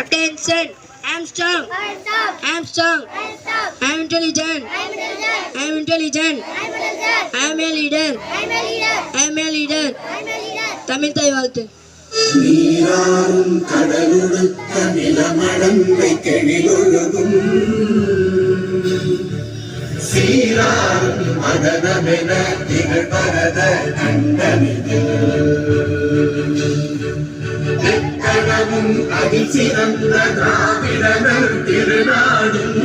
Attention! I am strong. I am strong. I am intelligent. I am intelligent. I am a leader. I am a leader. Tamil தாய் வாழ்த்து. நீராறும் கடலுடுத்த நிலமடந்தை கெழிலொழுகும் சீராறும் மதனமென திகழ்பரத கண்டனிதில் எக்கணமும் அதில் சிறந்த திராவிடர்கள் திருநாடும்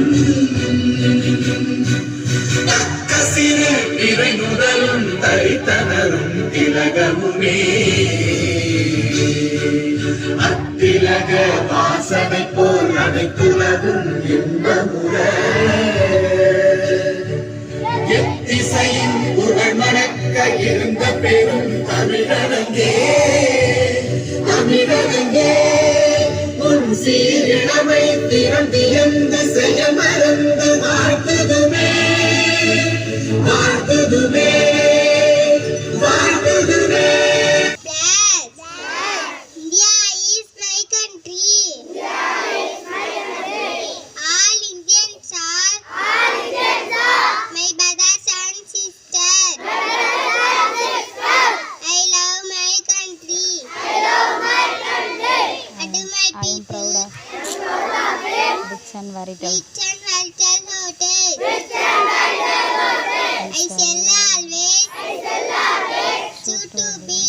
தக்கசிறு இறை முதலும் தரித்தனரும் திலகமுமே அத்திலக வாசனை போல் அனைத்துலகும் இன்பமுற எத்திசையும் புகழ் மணக்க இருந்த பெரும் தமிழரங்கே தமிழரங்கே உன் சீரிழமை திறந்தியந்து செய்ய மறந்து வாழ்த்துதுமே வாழ்த்துதுமே வாழ்த்துதுமே. And Verital. I shall always choose to be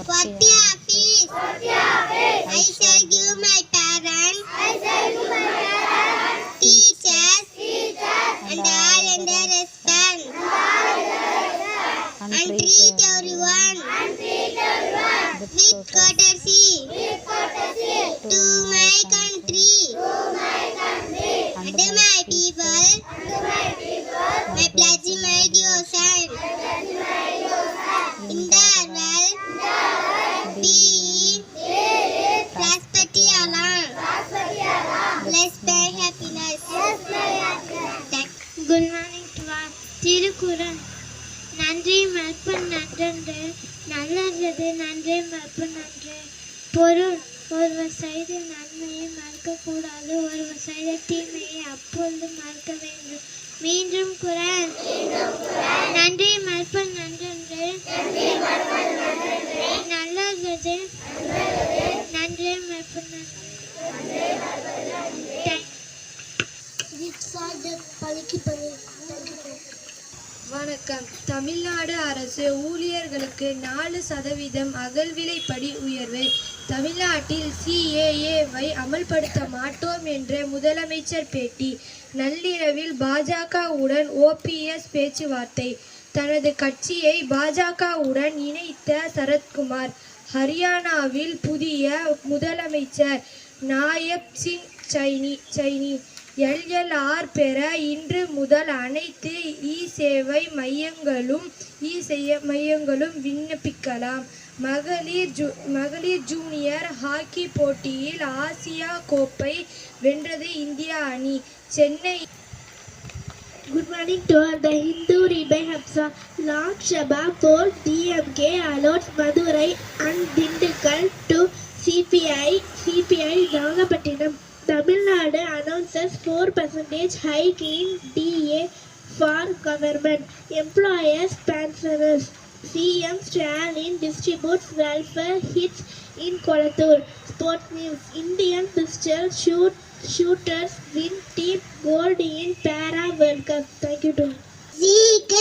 for the office. I shall give my parents, teachers, and all under respect, and treat everyone with courtesy to my country. And my people, my pledge my devotion. In the world, be prosperity alone. Blessed by happiness. Good morning to all. Thirukkural. நன்றி மறப்பன் நன்றன்று நல்லது நன்றி மறப்பன் நன்று. பொருள் ஒருவர் செய்த நன்மையை மறக்கக்கூடாது, ஒருவர் செய்த தீமையை அப்பொழுது மறக்க வேண்டும். மீண்டும் குறள். நன்றி மறப்பன் நன்றன்று நல்லது நன்றி மறப்பன் நன்று. வணக்கம். தமிழ்நாடு அரசு ஊழியர்களுக்கு 4% அகல்விலைப்படி உயர்வு. தமிழ்நாட்டில் CAA-வை அமல்படுத்த மாட்டோம் என்ற முதலமைச்சர் பேட்டி. நள்ளிரவில் பாஜகவுடன் OPS பேச்சுவார்த்தை. தனது கட்சியை பாஜகவுடன் இணைத்த சரத்குமார். ஹரியானாவில் புதிய முதலமைச்சர் நாயப் சிங் சைனி. LLR பெற இன்று முதல் அனைத்து இ-சேவை மையங்களும் விண்ணப்பிக்கலாம். மகளிர் ஜூனியர் ஹாக்கி போட்டியில் ஆசியா கோப்பை வென்றது இந்தியா அணி. Chennai. Good morning to all. The Hindu read by Hafsa. Lok Sabha poll DMK allows Madurai and Dindigul to CPI Nagapattinam. Tamil Nadu announces 4% hike in DA for government employers pensioners. CM Stalin distributes welfare hits in Kolattur. Sports news. Indian pistol shooters win team gold in Para World Cup. Thank you to ZK,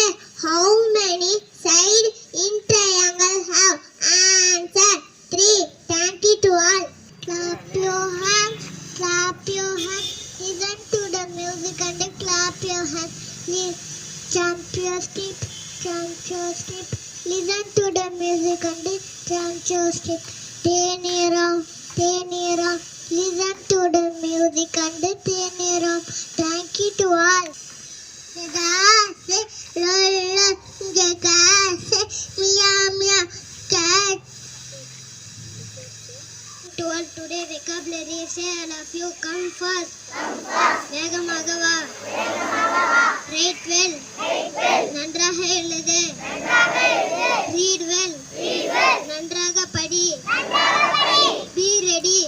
how many sides in triangle have? Answer 3. Thank you to all. Clap your hands. Clap your hands. Listen to the music and clap your hands. Jump your skip. Listen to the music and jump your skip. Turn around. Listen to the music and turn around. Thank you to all. To all today vocabulary say all of you come fast. வேகமாகவா. Write well. நன்றாக எழுது. Read well. நன்றாக படி. Be ready.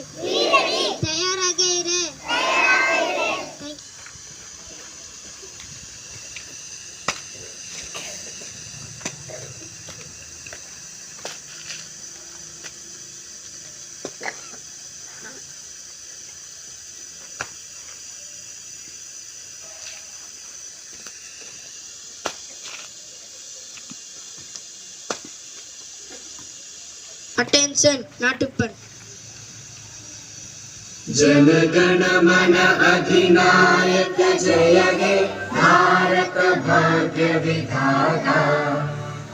Attention, நாட்டுப்பண். जनगण मन अधिनायक जय हे भारत भाग्य विधाता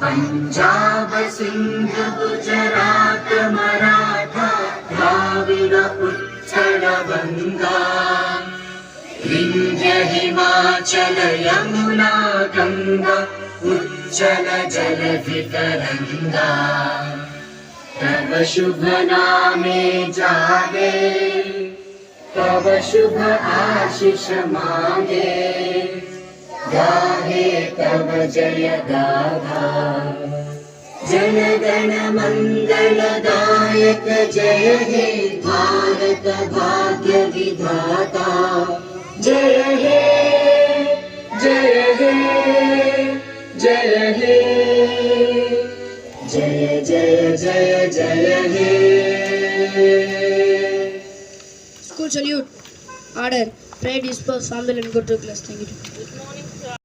पंजाब सिंध गुजरात मराठा द्राविड उत्कल गंगा विंध्य हिमाचल यमुना गंगा उज्जल जलधि तरंगा तब शुभ नामे जागे तब शुभ आशीष मांगे गाहे तब जय गाथा जन गण मंगल दायक जय हे भारत भाग्य विधाता जय हे जय हे जय हे जय जय जय जय हे School salute. Order. Pray disperse. Assemble and go to class. Thank you.